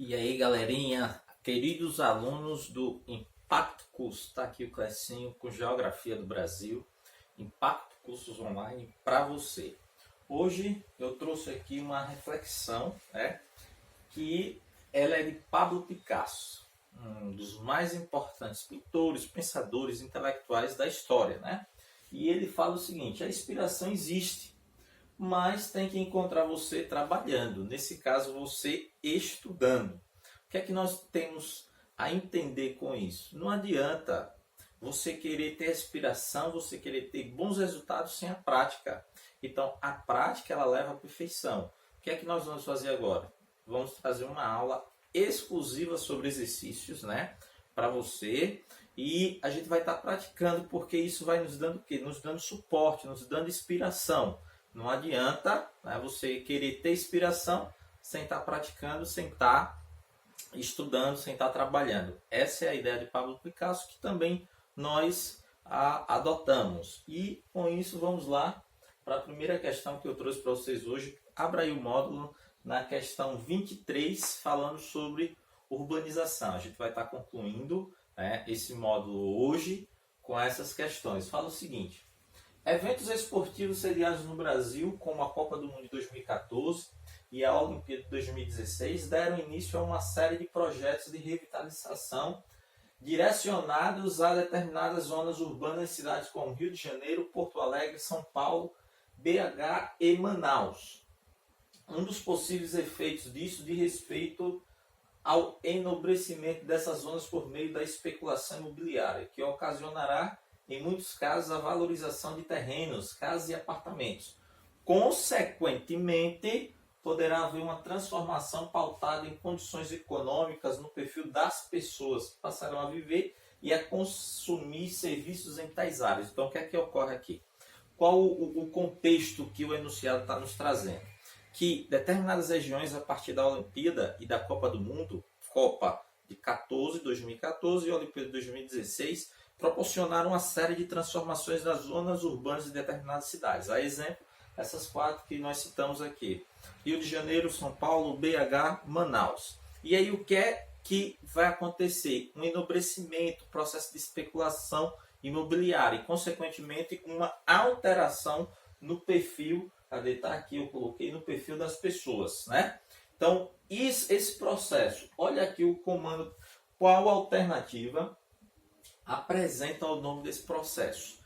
E aí, galerinha, queridos alunos do Impacto Curso, está aqui o Clecinho com Geografia do Brasil, Impacto Cursos Online para você. Hoje eu trouxe aqui uma reflexão, que ela é de Pablo Picasso, um dos mais importantes pintores, pensadores intelectuais da história, E ele fala o seguinte: a inspiração existe, mas tem que encontrar você trabalhando, nesse caso você estudando. O que é que nós temos a entender com isso? Não adianta você querer ter inspiração, você querer ter bons resultados sem a prática. Então a prática ela leva à perfeição. O que é que nós vamos fazer agora? Vamos fazer uma aula exclusiva sobre exercícios, para você, e a gente vai estar praticando porque isso vai nos dando o quê? Nos dando suporte, nos dando inspiração. Não adianta você querer ter inspiração sem estar praticando, sem estar estudando, sem estar trabalhando. Essa é a ideia de Pablo Picasso que também nós adotamos. E com isso vamos lá para a primeira questão que eu trouxe para vocês hoje. Abra aí o módulo na questão 23, falando sobre urbanização. A gente vai estar concluindo esse módulo hoje com essas questões. Fala o seguinte: eventos esportivos sediados no Brasil, como a Copa do Mundo de 2014 e a Olimpíada de 2016, deram início a uma série de projetos de revitalização direcionados a determinadas zonas urbanas em cidades como Rio de Janeiro, Porto Alegre, São Paulo, BH e Manaus. Um dos possíveis efeitos disso diz respeito ao enobrecimento dessas zonas por meio da especulação imobiliária, que ocasionará em muitos casos, a valorização de terrenos, casas e apartamentos. Consequentemente, poderá haver uma transformação pautada em condições econômicas no perfil das pessoas que passarão a viver e a consumir serviços em tais áreas. Então, o que é que ocorre aqui? Qual o contexto que o enunciado está nos trazendo? Que determinadas regiões, a partir da Olimpíada e da Copa do Mundo, Copa de 2014 e Olimpíada de 2016, proporcionaram uma série de transformações nas zonas urbanas de determinadas cidades. A exemplo, essas quatro que nós citamos aqui: Rio de Janeiro, São Paulo, BH, Manaus. E aí o que é que vai acontecer? Um enobrecimento, processo de especulação imobiliária e, consequentemente, uma alteração no perfil, cadê? Tá aqui, eu coloquei no perfil das pessoas, Então, esse processo, olha aqui o comando, qual a alternativa apresenta o nome desse processo.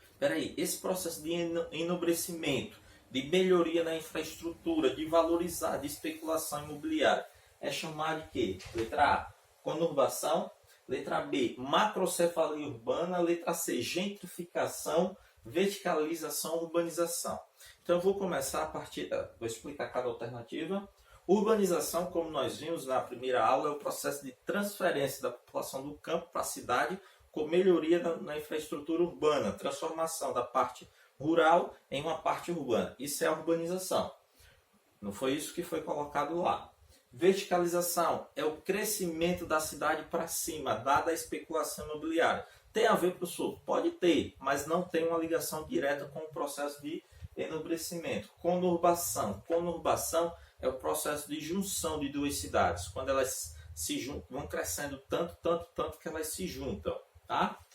Esse processo de enobrecimento, de melhoria na infraestrutura, de valorizar, de especulação imobiliária, é chamado de quê? Letra A, conurbação. Letra B, macrocefalia urbana. Letra C, gentrificação, verticalização, urbanização. Então eu vou começar vou explicar cada alternativa. Urbanização, como nós vimos na primeira aula, é o processo de transferência da população do campo para a cidade, com melhoria na infraestrutura urbana, transformação da parte rural em uma parte urbana. Isso é a urbanização. Não foi isso que foi colocado lá. Verticalização é o crescimento da cidade para cima, dada a especulação imobiliária. Tem a ver, professor? Pode ter, mas não tem uma ligação direta com o processo de enobrecimento. Conurbação. Conurbação é o processo de junção de duas cidades, quando elas se juntam, vão crescendo tanto que elas se juntam.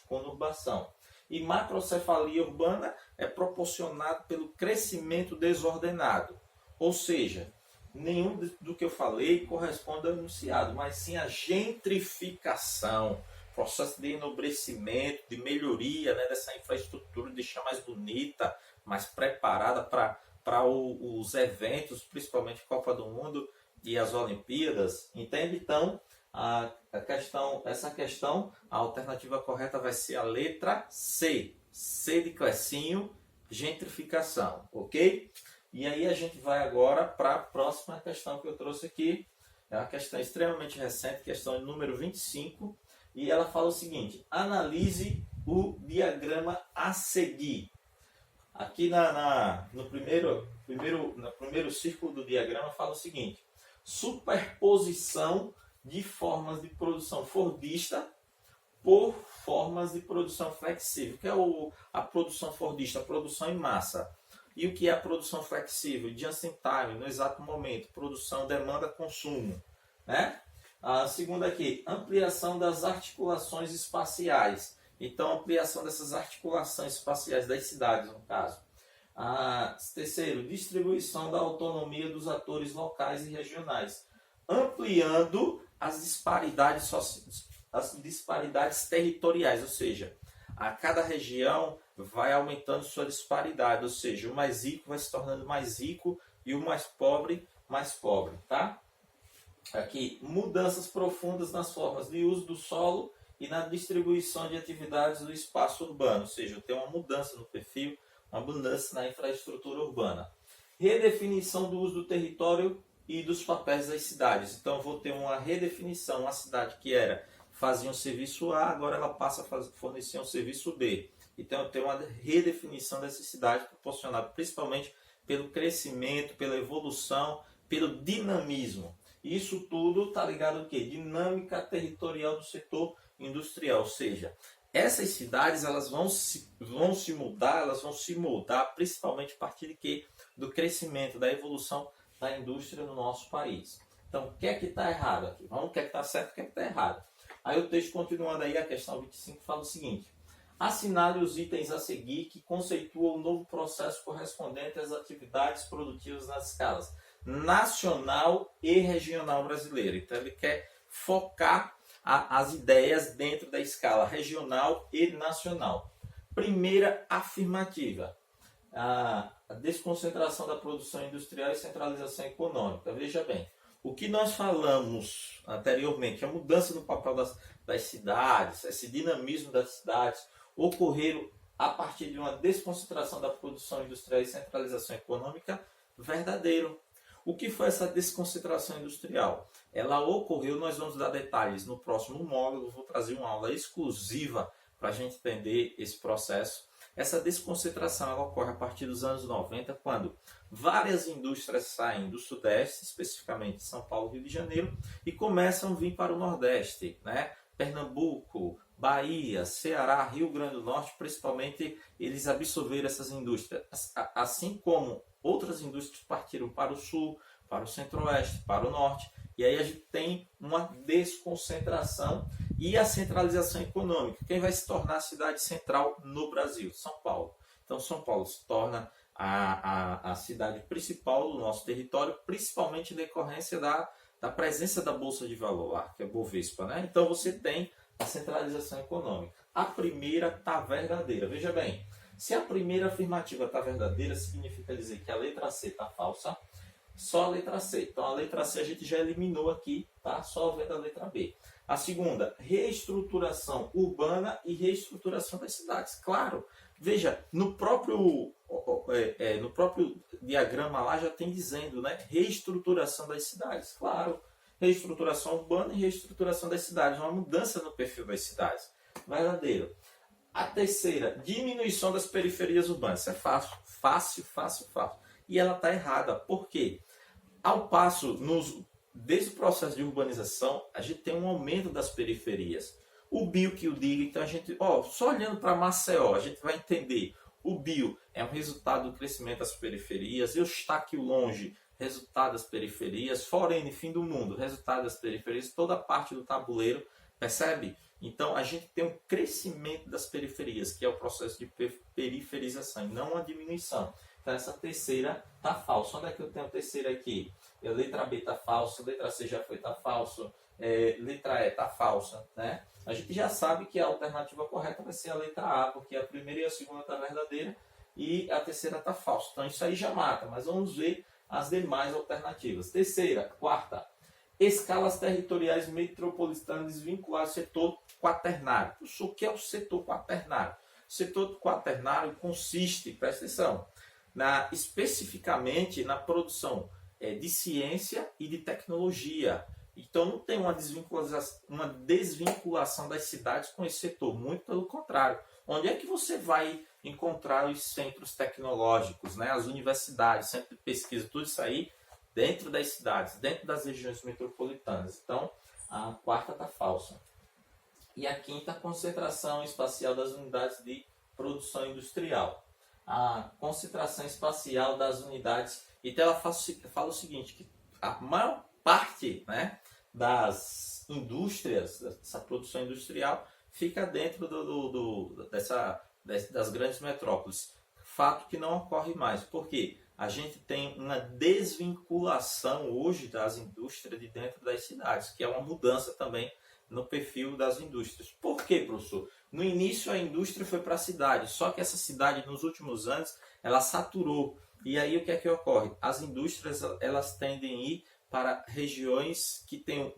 Conurbação. E macrocefalia urbana é proporcionado pelo crescimento desordenado. Ou seja, nenhum do que eu falei corresponde ao enunciado, mas sim a gentrificação, processo de enobrecimento, de melhoria dessa infraestrutura, de deixar mais bonita, mais preparada para os eventos, principalmente Copa do Mundo e as Olimpíadas. Entende? Então, essa questão, a alternativa correta vai ser a letra C. C de Clecinho, gentrificação, ok? E aí a gente vai agora para a próxima questão que eu trouxe aqui. É uma questão extremamente recente, questão número 25. E ela fala o seguinte: analise o diagrama a seguir. Aqui no primeiro círculo do diagrama fala o seguinte: superposição de formas de produção fordista por formas de produção flexível. O que é a produção fordista? A produção em massa. E o que é a produção flexível? Just in time, no exato momento. Produção, demanda, consumo. A segunda aqui, ampliação das articulações espaciais. Então, ampliação dessas articulações espaciais das cidades, no caso. Terceiro, distribuição da autonomia dos atores locais e regionais, ampliando as disparidades territoriais, ou seja, a cada região vai aumentando sua disparidade, ou seja, o mais rico vai se tornando mais rico e o mais pobre, tá? Aqui, mudanças profundas nas formas de uso do solo e na distribuição de atividades do espaço urbano, ou seja, tem uma mudança no perfil, uma mudança na infraestrutura urbana. Redefinição do uso do território e dos papéis das cidades. Então, eu vou ter uma redefinição, uma cidade que fazia um serviço A, agora ela passa a fornecer um serviço B. Então, eu tenho uma redefinição dessa cidade, proporcionada principalmente pelo crescimento, pela evolução, pelo dinamismo. Isso tudo está ligado ao quê? Dinâmica territorial do setor industrial, ou seja, essas cidades elas vão se mudar, elas vão se moldar principalmente a partir de quê? Do crescimento, da evolução da indústria no nosso país. Então, o que é que está errado aqui? Vamos, o que é que está certo, o que é que está errado? Aí o texto continuando aí, a questão 25 fala o seguinte: assinale os itens a seguir que conceituam o novo processo correspondente às atividades produtivas nas escalas nacional e regional brasileira. Então ele quer focar as ideias dentro da escala regional e nacional. Primeira afirmativa, a desconcentração da produção industrial e centralização econômica. Veja bem, o que nós falamos anteriormente, a mudança no papel das cidades, esse dinamismo das cidades, ocorreram a partir de uma desconcentração da produção industrial e centralização econômica, verdadeiro. O que foi essa desconcentração industrial? Ela ocorreu, nós vamos dar detalhes no próximo módulo, vou trazer uma aula exclusiva para a gente entender esse processo. Essa desconcentração ela ocorre a partir dos anos 90, quando várias indústrias saem do Sudeste, especificamente São Paulo e Rio de Janeiro, e começam a vir para o Nordeste, né? Pernambuco, Bahia, Ceará, Rio Grande do Norte, principalmente, eles absorveram essas indústrias, assim como outras indústrias partiram para o Sul, para o Centro-Oeste, para o Norte, e aí a gente tem uma desconcentração e a centralização econômica. Quem vai se tornar a cidade central no Brasil? São Paulo. Então, São Paulo se torna a cidade principal do nosso território, principalmente em decorrência da presença da Bolsa de Valor lá, que é a Bovespa, né? Então, você tem a centralização econômica. A primeira está verdadeira. Veja bem, se a primeira afirmativa está verdadeira, significa dizer que a letra C está falsa, só a letra C. Então, a letra C a gente já eliminou aqui, tá? Só vendo a letra B. A segunda, reestruturação urbana e reestruturação das cidades. Claro, veja, no próprio diagrama lá já tem dizendo, né? Reestruturação das cidades. Claro, reestruturação urbana e reestruturação das cidades. Uma mudança no perfil das cidades. Verdadeiro. A terceira, diminuição das periferias urbanas. Isso é fácil. E ela está errada. Por quê? Ao passo, desde o processo de urbanização, a gente tem um aumento das periferias. O bio que o diga, então a gente, só olhando para Maceió, a gente vai entender. O bio é um resultado do crescimento das periferias. Eustáquio longe, resultado das periferias. Forene, fim do mundo, resultado das periferias. Toda a parte do tabuleiro, percebe? Então, a gente tem um crescimento das periferias, que é o processo de periferização, e não uma diminuição. Então, essa terceira está falsa. Onde é que eu tenho a terceira aqui? A letra B está falsa, letra C já foi, está falso, letra E está falsa, né? A gente já sabe que a alternativa correta vai ser a letra A, porque a primeira e a segunda está verdadeira e a terceira está falsa. Então, isso aí já mata, mas vamos ver as demais alternativas. Terceira, quarta. Escalas territoriais metropolitanas vinculadas ao setor quaternário. O que é o setor quaternário? O setor quaternário consiste, presta atenção, especificamente na produção de ciência e de tecnologia. Então não tem uma desvinculação das cidades com esse setor, muito pelo contrário. Onde é que você vai encontrar os centros tecnológicos, né? As universidades, centro de pesquisa, tudo isso aí dentro das cidades, dentro das regiões metropolitanas. Então, a quarta está falsa. E a quinta, a concentração espacial das unidades de produção industrial. A concentração espacial das unidades. Então, ela fala o seguinte, que a maior parte, né, das das indústrias, dessa produção industrial, fica dentro das grandes metrópoles. Fato que não ocorre mais. Por quê? A gente tem uma desvinculação hoje das indústrias de dentro das cidades, que é uma mudança também no perfil das indústrias. Por quê, professor? No início a indústria foi para a cidade, só que essa cidade nos últimos anos ela saturou. E aí o que é que ocorre? As indústrias elas tendem a ir para regiões que têm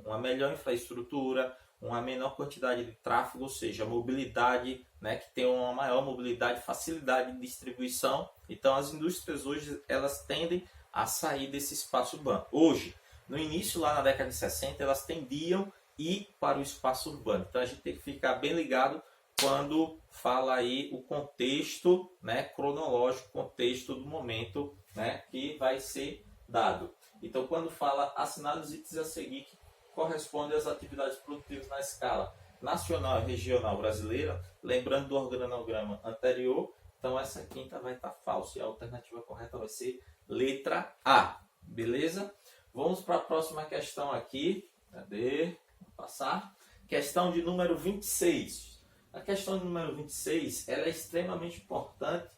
uma melhor infraestrutura, uma menor quantidade de tráfego, ou seja, mobilidade, né, que tem uma maior mobilidade, facilidade de distribuição. Então as indústrias hoje elas tendem a sair desse espaço urbano. Hoje, no início lá na década de 60, elas tendiam ir para o espaço urbano. Então a gente tem que ficar bem ligado quando fala aí o contexto, né, cronológico, contexto do momento, né, que vai ser dado. Então quando fala assinar os itens a seguir que corresponde às atividades produtivas na escala nacional e regional brasileira, lembrando do organograma anterior, então essa quinta vai estar falsa e a alternativa correta vai ser letra A, beleza? Vamos para a próxima questão aqui, cadê? Vou passar. Questão de número 26. A questão de número 26 ela é extremamente importante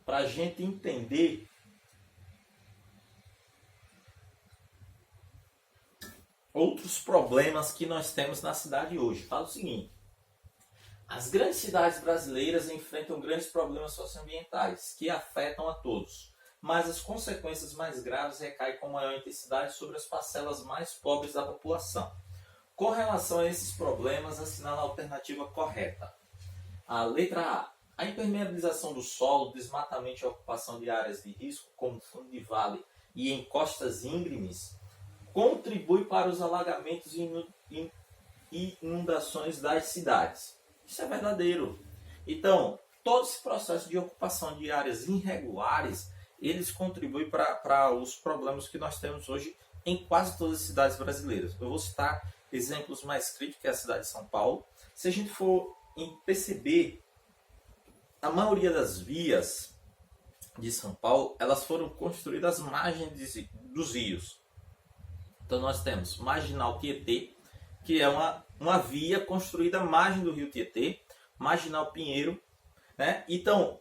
para a gente entender outros problemas que nós temos na cidade hoje. Fala o seguinte: as grandes cidades brasileiras enfrentam grandes problemas socioambientais que afetam a todos, mas as consequências mais graves recaem com maior intensidade sobre as parcelas mais pobres da população. Com relação a esses problemas, assinala a alternativa correta. A letra A. A impermeabilização do solo, desmatamento e ocupação de áreas de risco, como fundo de vale e em costas íngremes, contribui para os alagamentos e inundações das cidades. Isso é verdadeiro. Então, todo esse processo de ocupação de áreas irregulares, eles contribuem para os problemas que nós temos hoje em quase todas as cidades brasileiras. Eu vou citar exemplos mais críticos, que é a cidade de São Paulo. Se a gente for perceber, a maioria das vias de São Paulo, elas foram construídas às margens dos rios. Então nós temos Marginal Tietê, que é uma via construída à margem do rio Tietê, Marginal Pinheiro, né? Então,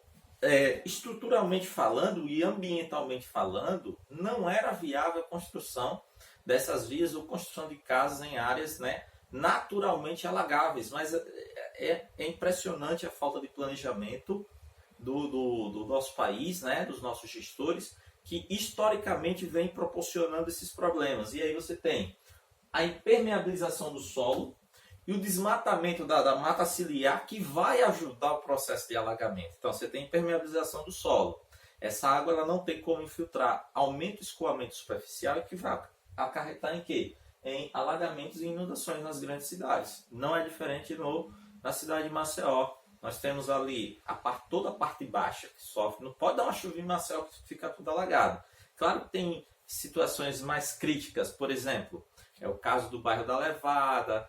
estruturalmente falando e ambientalmente falando, não era viável a construção dessas vias ou construção de casas em áreas, né, naturalmente alagáveis. Mas é impressionante a falta de planejamento do nosso país, né, dos nossos gestores, que historicamente vem proporcionando esses problemas. E aí você tem a impermeabilização do solo e o desmatamento da mata ciliar, que vai ajudar o processo de alagamento. Então você tem impermeabilização do solo. Essa água ela não tem como infiltrar, aumenta o escoamento superficial, que vai acarretar em quê? Em alagamentos e inundações nas grandes cidades. Não é diferente na cidade de Maceió. Nós temos ali toda a parte baixa que sofre. Não pode dar uma chuva em Maceió que fica tudo alagado. Claro que tem situações mais críticas, por exemplo, é o caso do bairro da Levada,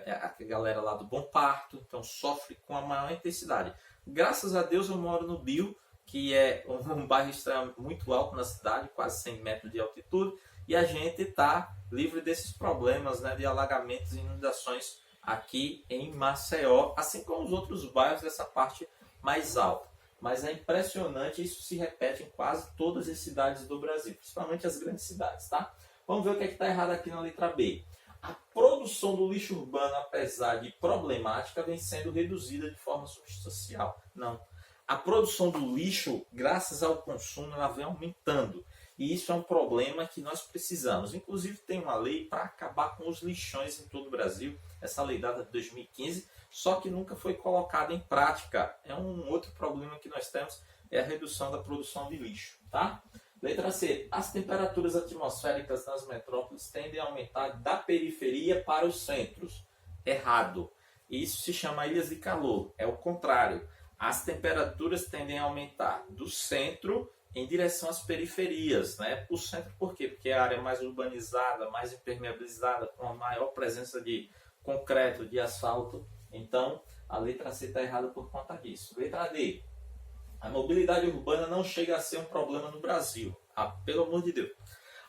a galera lá do Bom Parto, então sofre com a maior intensidade. Graças a Deus eu moro no Bio, que é um bairro muito alto na cidade, quase 100 metros de altitude, e a gente está livre desses problemas, né, de alagamentos e inundações aqui em Maceió, assim como os outros bairros dessa parte mais alta. Mas é impressionante, isso se repete em quase todas as cidades do Brasil, principalmente as grandes cidades, tá? Vamos ver o que está errado aqui na letra B. A produção do lixo urbano, apesar de problemática, vem sendo reduzida de forma substancial. Não. A produção do lixo, graças ao consumo, ela vem aumentando. E isso é um problema que nós precisamos. Inclusive tem uma lei para acabar com os lixões em todo o Brasil. Essa lei data de 2015, só que nunca foi colocada em prática. É um outro problema que nós temos, é a redução da produção de lixo. Tá? Letra C. As temperaturas atmosféricas nas metrópoles tendem a aumentar da periferia para os centros. Errado. Isso se chama ilhas de calor. É o contrário. As temperaturas tendem a aumentar do centro em direção às periferias, né? O centro por quê? Porque é a área mais urbanizada, mais impermeabilizada, com a maior presença de concreto, de asfalto. Então, a letra C está errada por conta disso. Letra D. A mobilidade urbana não chega a ser um problema no Brasil. Pelo amor de Deus.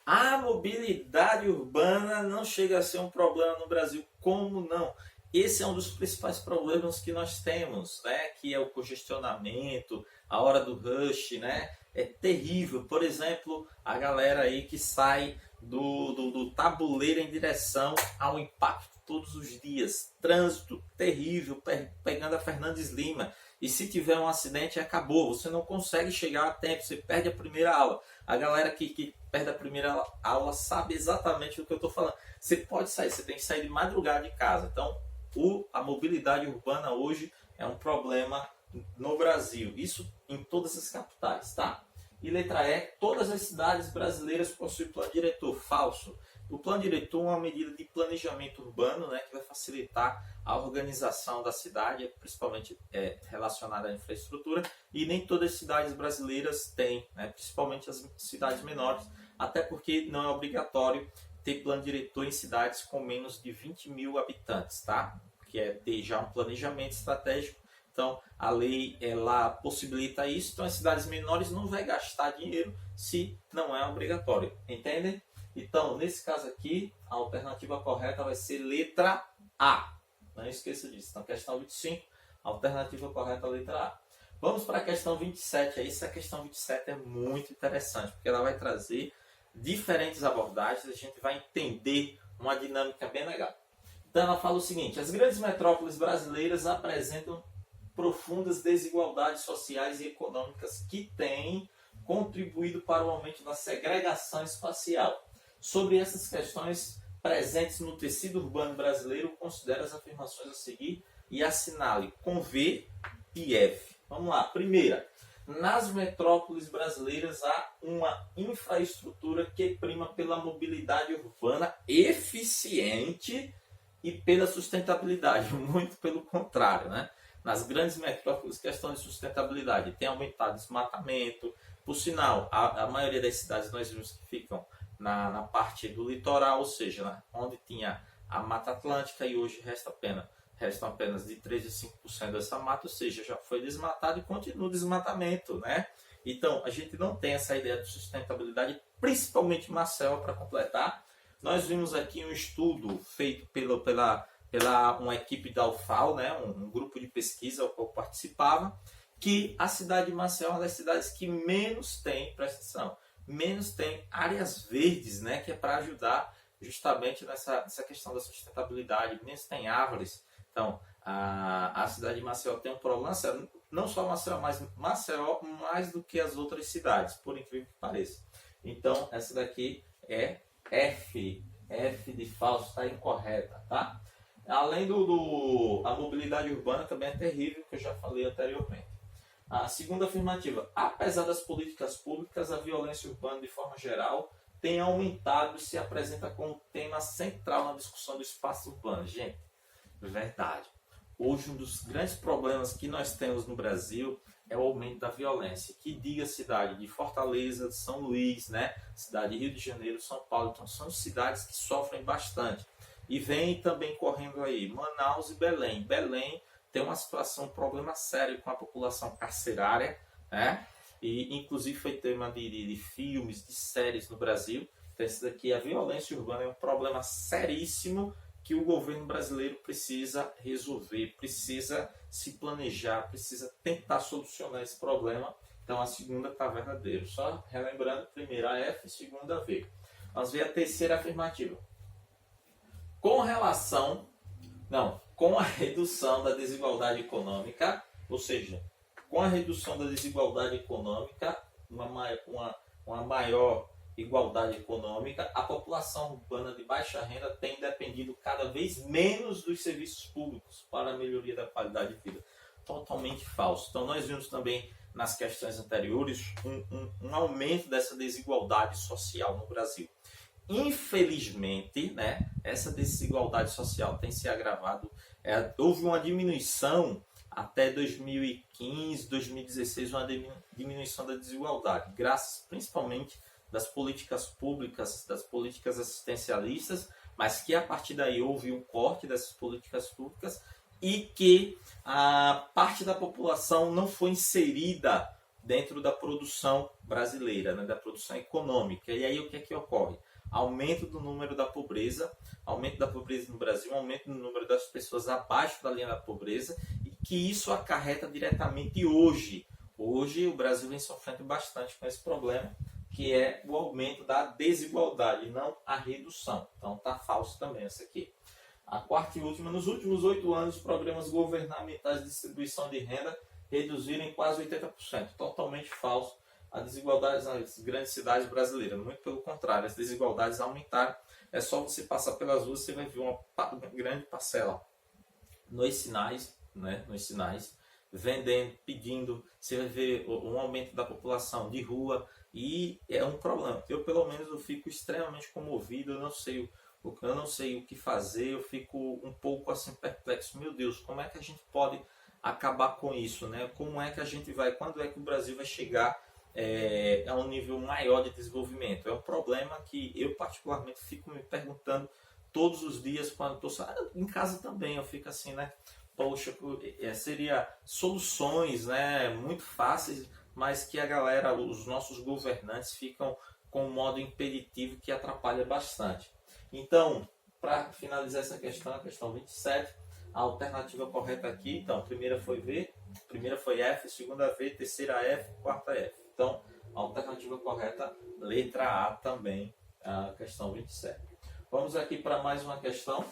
A mobilidade urbana não chega a ser um problema no Brasil. Como não? Esse é um dos principais problemas que nós temos, né? Que é o congestionamento, a hora do rush, né? É terrível. Por exemplo, a galera aí que sai do Tabuleiro em direção ao Impacto todos os dias. Trânsito terrível, pegando a Fernandes Lima. E se tiver um acidente, acabou. Você não consegue chegar a tempo, você perde a primeira aula. A galera que perde a primeira aula sabe exatamente do que eu estou falando. Você pode sair, você tem que sair de madrugada de casa. Então, a mobilidade urbana hoje é um problema no Brasil. Isso em todas as capitais, tá? E letra E, todas as cidades brasileiras possuem plano diretor. Falso. O plano diretor é uma medida de planejamento urbano, né, que vai facilitar a organização da cidade, principalmente relacionada à infraestrutura, e nem todas as cidades brasileiras têm, né, principalmente as cidades menores, até porque não é obrigatório ter plano diretor em cidades com menos de 20 mil habitantes, tá? Que é ter já um planejamento estratégico. Então, a lei ela possibilita isso, então as cidades menores não vão gastar dinheiro se não é obrigatório, entendem? Então, nesse caso aqui, a alternativa correta vai ser letra A. Não esqueça disso. Então, questão 25, a alternativa correta é a letra A. Vamos para a questão 27. Essa questão 27 é muito interessante, porque ela vai trazer diferentes abordagens, a gente vai entender uma dinâmica bem legal. Então, ela fala o seguinte: as grandes metrópoles brasileiras apresentam profundas desigualdades sociais e econômicas que têm contribuído para o aumento da segregação espacial. Sobre essas questões presentes no tecido urbano brasileiro, considere as afirmações a seguir e assinale com V e F. Vamos lá. Primeira, nas metrópoles brasileiras há uma infraestrutura que prima pela mobilidade urbana eficiente e pela sustentabilidade. Muito pelo contrário, né? Nas grandes metrópoles, questão de sustentabilidade tem aumentado o desmatamento. Por sinal, a maioria das cidades nós vimos que ficam na parte do litoral, ou seja, né, onde tinha a Mata Atlântica, e hoje restam apenas de 3 a 5% dessa mata, ou seja, já foi desmatado e continua o desmatamento, né? Então, a gente não tem essa ideia de sustentabilidade, principalmente em Maceió, para completar. Nós vimos aqui um estudo feito pela uma equipe da UFAL, né, um grupo de pesquisa ao qual eu participava, que a cidade de Maceió é uma das cidades que menos tem, presta atenção, menos tem áreas verdes, né, que é para ajudar justamente nessa questão da sustentabilidade, menos tem árvores. Então, a cidade de Maceió tem um problema, não só Maceió, mas Maceió mais do que as outras cidades, por incrível que pareça. Então, essa daqui é F de falso, está incorreta, tá? Além a mobilidade urbana também é terrível, que eu já falei anteriormente. A segunda afirmativa: apesar das políticas públicas, a violência urbana, de forma geral, tem aumentado e se apresenta como tema central na discussão do espaço urbano. Gente, verdade. Hoje, um dos grandes problemas que nós temos no Brasil é o aumento da violência. Que diga a cidade de Fortaleza, de São Luís, né? Cidade de Rio de Janeiro, São Paulo. Então, são cidades que sofrem bastante. E vem também correndo aí Manaus e Belém. Belém tem uma situação, um problema sério com a população carcerária, né? E inclusive foi tema de filmes, de séries no Brasil. Então, esse daqui, a violência urbana é um problema seríssimo que o governo brasileiro precisa resolver, precisa se planejar, precisa tentar solucionar esse problema. Então, a segunda está verdadeiro. Só relembrando, primeira a F, segunda a V. Vamos ver a terceira afirmativa. Com a redução da desigualdade econômica, ou seja, com a redução da desigualdade econômica, uma maior igualdade econômica, a população urbana de baixa renda tem dependido cada vez menos dos serviços públicos para a melhoria da qualidade de vida. Totalmente falso. Então, nós vimos também nas questões anteriores um aumento dessa desigualdade social no Brasil. Infelizmente, né, essa desigualdade social tem se agravado. Houve uma diminuição até 2015, 2016, uma diminuição da desigualdade, graças principalmente das políticas públicas, das políticas assistencialistas, mas que a partir daí houve um corte dessas políticas públicas e que a parte da população não foi inserida dentro da produção brasileira, né, da produção econômica. E aí o que é que ocorre? Aumento do número da pobreza, aumento da pobreza no Brasil, aumento do número das pessoas abaixo da linha da pobreza, e que isso acarreta diretamente hoje. Hoje o Brasil vem sofrendo bastante com esse problema, que é o aumento da desigualdade, não a redução. Então tá falso também essa aqui. A quarta e última, nos últimos 8 anos, os programas governamentais de distribuição de renda reduziram em quase 80%. Totalmente falso. A desigualdade nas grandes cidades brasileiras, muito pelo contrário, as desigualdades aumentaram. É só você passar pelas ruas, você vai ver uma grande parcela nos sinais, né, vendendo, pedindo, você vai ver um aumento da população de rua, e é um problema. Eu, pelo menos, eu fico extremamente comovido, eu não sei o que fazer, eu fico um pouco assim perplexo. Meu Deus, como é que a gente pode acabar com isso, né? Como é que a gente vai, quando é que o Brasil vai chegar a um nível maior de desenvolvimento? É um problema que eu particularmente fico me perguntando todos os dias quando estou em casa também, eu fico assim, né? Poxa, seria soluções, né, muito fáceis, mas que a galera, os nossos governantes ficam com um modo impeditivo que atrapalha bastante. Então, para finalizar essa questão, a questão 27, a alternativa correta aqui, então, primeira foi V, primeira foi F, segunda V, terceira F, quarta F. Então, a alternativa correta, letra A também, a questão 27. Vamos aqui para mais uma questão,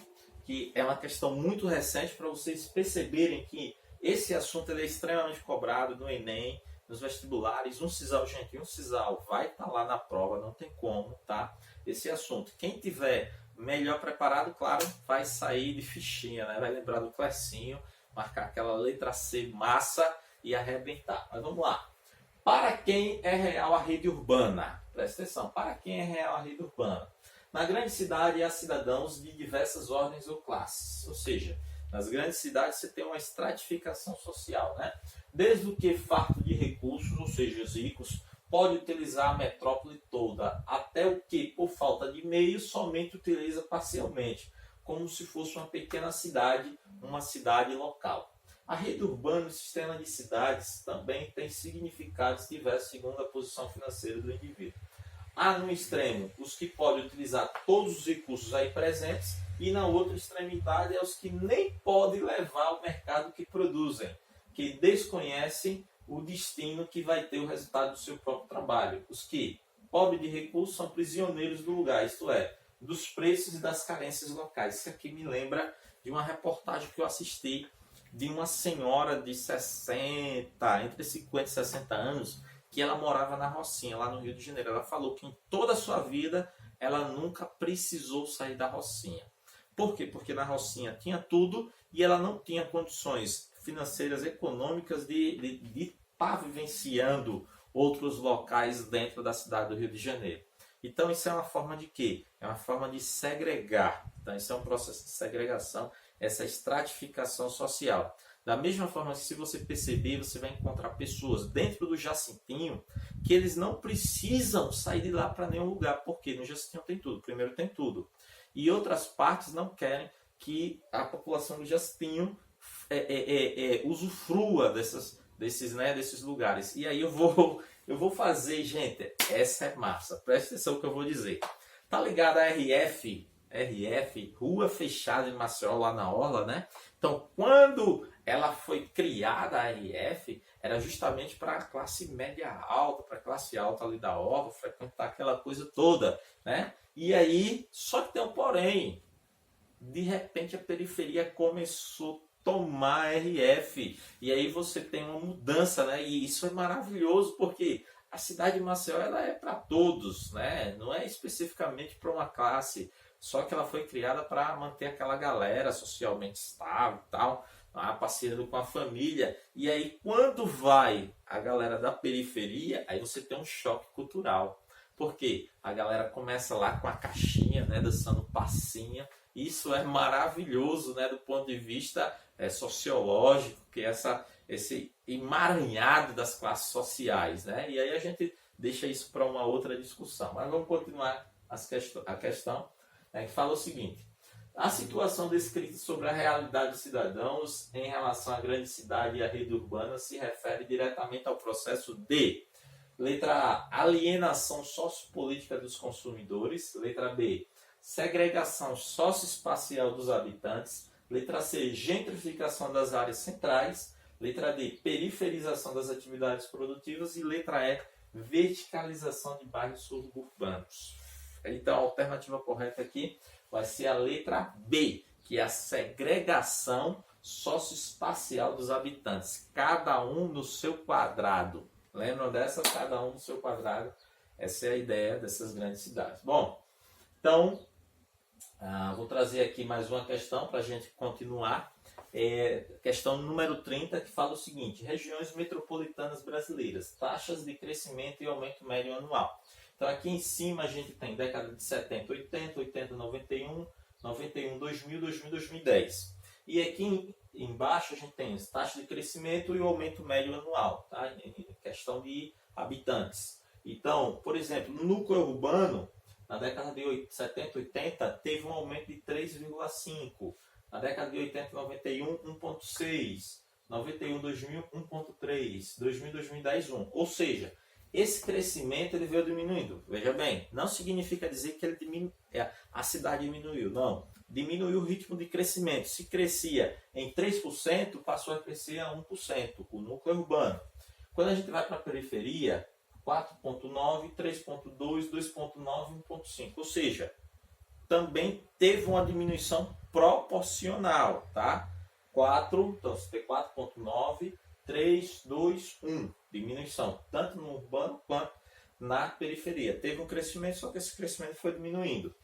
que é uma questão muito recente, para vocês perceberem que esse assunto ele é extremamente cobrado no Enem, nos vestibulares. Um sisal, gente, um sisal vai estar lá na prova, não tem como, tá? Esse assunto, quem tiver melhor preparado, claro, vai sair de fichinha, né? Vai lembrar do Clecinho, marcar aquela letra C massa e arrebentar. Mas vamos lá. Para quem é real a rede urbana? Presta atenção, para quem é real a rede urbana? Na grande cidade há cidadãos de diversas ordens ou classes, ou seja, nas grandes cidades você tem uma estratificação social, né? Desde o que farto de recursos, ou seja, os ricos, pode utilizar a metrópole toda, até o que, por falta de meios, somente utiliza parcialmente, como se fosse uma pequena cidade, uma cidade local. A rede urbana e o sistema de cidades também tem significados diversos segundo a posição financeira do indivíduo. Há no extremo os que podem utilizar todos os recursos aí presentes, e na outra extremidade é os que nem podem levar ao mercado que produzem, que desconhecem o destino que vai ter o resultado do seu próprio trabalho. Os que, pobres de recursos, são prisioneiros do lugar, isto é, dos preços e das carências locais. Isso aqui me lembra de uma reportagem que eu assisti de uma senhora de 60, entre 50 e 60 anos, que ela morava na Rocinha, lá no Rio de Janeiro. Ela falou que em toda a sua vida ela nunca precisou sair da Rocinha. Por quê? Porque na Rocinha tinha tudo e ela não tinha condições financeiras, econômicas de estar vivenciando outros locais dentro da cidade do Rio de Janeiro. Então isso é uma forma de quê? É uma forma de segregar. Então, isso é um processo de segregação, essa estratificação social. Da mesma forma que, se você perceber, você vai encontrar pessoas dentro do Jacintinho que eles não precisam sair de lá para nenhum lugar, porque no Jacintinho tem tudo, primeiro tem tudo. E outras partes não querem que a população do Jacintinho usufrua desses lugares. E aí eu vou fazer, gente, essa é massa, presta atenção no que eu vou dizer. Tá ligado a RF, Rua Fechada de Maceió, lá na Orla, né? Então, quando ela foi criada, a RF, era justamente para a classe média alta, para a classe alta ali da Orla, frequentar aquela coisa toda, né? E aí, só que tem um porém, de repente a periferia começou a tomar RF, e aí você tem uma mudança, né? E isso é maravilhoso, porque a cidade de Maceió ela é para todos, né? Não é especificamente para uma classe, só que ela foi criada para manter aquela galera socialmente estável e tal, passeando com a família. E aí, quando vai a galera da periferia, aí você tem um choque cultural. Porque a galera começa lá com a caixinha, né, dançando passinha. Isso é maravilhoso, né, do ponto de vista sociológico, que esse emaranhado das classes sociais, né? E aí a gente deixa isso para uma outra discussão. Mas vamos continuar a questão, que fala o seguinte: A situação descrita sobre a realidade dos cidadãos em relação à grande cidade e à rede urbana se refere diretamente ao processo de: letra A, alienação sociopolítica dos consumidores; letra B, segregação socioespacial dos habitantes; letra C, gentrificação das áreas centrais; letra D, periferização das atividades produtivas; e letra E, verticalização de bairros suburbanos. Então, a alternativa correta aqui vai ser a letra B, que é a segregação socioespacial dos habitantes, cada um no seu quadrado. Lembram dessa? Cada um no seu quadrado. Essa é a ideia dessas grandes cidades. Bom, então, vou trazer aqui mais uma questão para a gente continuar. Questão número 30, que fala o seguinte: regiões metropolitanas brasileiras, taxas de crescimento e aumento médio anual. Então, aqui em cima a gente tem década de 70, 80, 80, 91, 91, 2000, 2000, 2010. E aqui embaixo a gente tem as taxas de crescimento e o aumento médio anual, tá? Em questão de habitantes. Então, por exemplo, no núcleo urbano, na década de 70, 80, teve um aumento de 3,5. Na década de 80, 91, 1,6. 91, 2000, 1,3. 2000, 2010, 1. Ou seja, esse crescimento ele veio diminuindo. Veja bem, não significa dizer que a cidade diminuiu. Não. Diminuiu o ritmo de crescimento. Se crescia em 3%, passou a crescer a 1%, o núcleo urbano. Quando a gente vai para a periferia, 4,9, 3,2, 2,9, 1,5. Ou seja, também teve uma diminuição proporcional, tá? 4, então você tem 4,9, 3, 2, 1. Diminuição, tanto no urbano quanto na periferia. Teve um crescimento, só que esse crescimento foi diminuindo.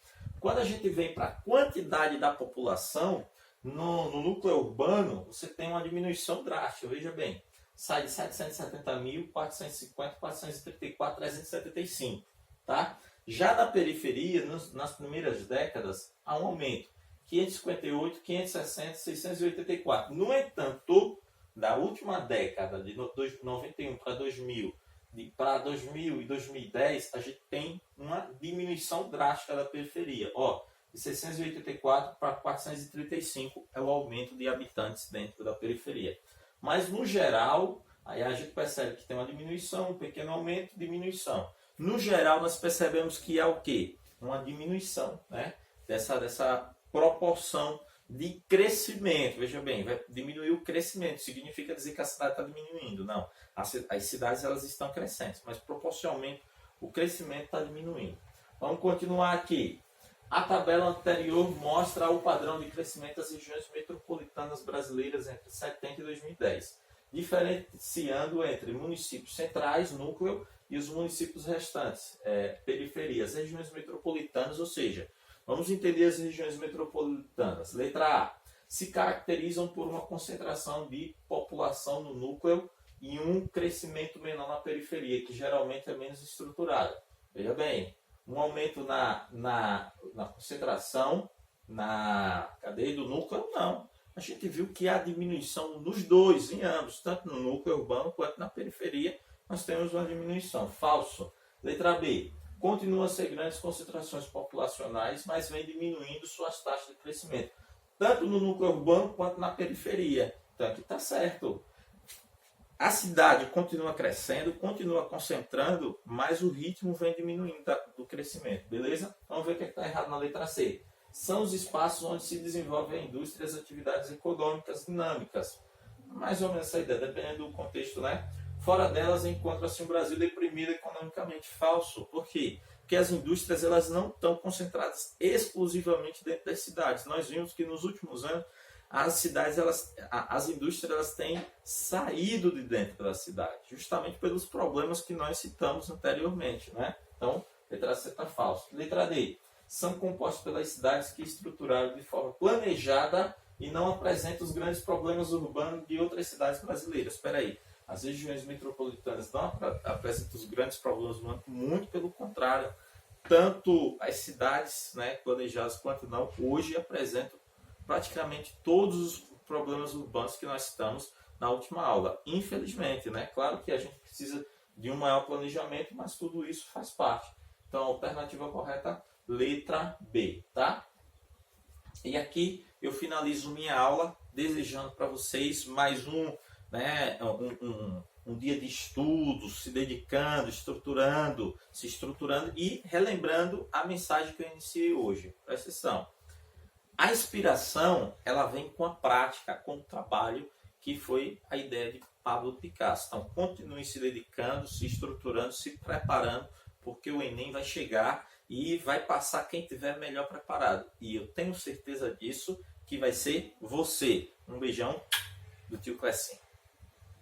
Quando a gente vem para a quantidade da população, no núcleo urbano, você tem uma diminuição drástica. Veja bem, sai de 770 mil, 450, 434, 375. Tá? Já na periferia, nas primeiras décadas, há um aumento. 558, 560, 684. No entanto, da última década, de 91 para 2000, para 2000 e 2010, a gente tem uma diminuição drástica da periferia. Ó, de 684 para 435 é o aumento de habitantes dentro da periferia. Mas, no geral, aí a gente percebe que tem uma diminuição, um pequeno aumento, diminuição. No geral, nós percebemos que há o quê? Uma diminuição, né? Dessa proporção de crescimento. Veja bem, vai diminuir o crescimento. Significa dizer que a cidade está diminuindo. Não. As cidades elas estão crescentes, mas proporcionalmente o crescimento está diminuindo. Vamos continuar aqui. A tabela anterior mostra o padrão de crescimento das regiões metropolitanas brasileiras entre 70 e 2010, diferenciando entre municípios centrais, núcleo, e os municípios restantes, periferias, regiões metropolitanas, ou seja, vamos entender as regiões metropolitanas. Letra A. Se caracterizam por uma concentração de população no núcleo e um crescimento menor na periferia, que geralmente é menos estruturada. Veja bem, um aumento na concentração, na cadeia do núcleo, não. A gente viu que há diminuição nos dois, em ambos, tanto no núcleo urbano quanto na periferia, nós temos uma diminuição. Falso. Letra B. Continua a ser grandes concentrações populacionais, mas vem diminuindo suas taxas de crescimento, tanto no núcleo urbano quanto na periferia. Então aqui está certo. A cidade continua crescendo, continua concentrando, mas o ritmo vem diminuindo do crescimento, beleza? Vamos ver o que está errado na letra C. São os espaços onde se desenvolve a indústria e as atividades econômicas dinâmicas. Mais ou menos essa ideia, dependendo do contexto, né? Fora delas encontra-se um Brasil deprimido economicamente. Falso. Por quê? Porque as indústrias elas não estão concentradas exclusivamente dentro das cidades. Nós vimos que nos últimos anos as cidades, as indústrias elas têm saído de dentro da cidade, justamente pelos problemas que nós citamos anteriormente, né? Então, letra C está falso. Letra D. São compostas pelas cidades que estruturaram de forma planejada e não apresentam os grandes problemas urbanos de outras cidades brasileiras. Espera aí. As regiões metropolitanas não apresentam os grandes problemas urbanos, muito pelo contrário. Tanto as cidades, né, planejadas quanto não, hoje apresentam praticamente todos os problemas urbanos que nós citamos na última aula. Infelizmente, né? Claro que a gente precisa de um maior planejamento, mas tudo isso faz parte. Então, a alternativa correta, letra B, tá? E aqui eu finalizo minha aula desejando para vocês mais um dia de estudo, se dedicando, se estruturando e relembrando a mensagem que eu iniciei hoje. Presta atenção. A inspiração, ela vem com a prática, com o trabalho, que foi a ideia de Pablo Picasso. Então, continue se dedicando, se estruturando, se preparando, porque o Enem vai chegar e vai passar quem tiver melhor preparado. E eu tenho certeza disso, que vai ser você. Um beijão do tio Clecinho.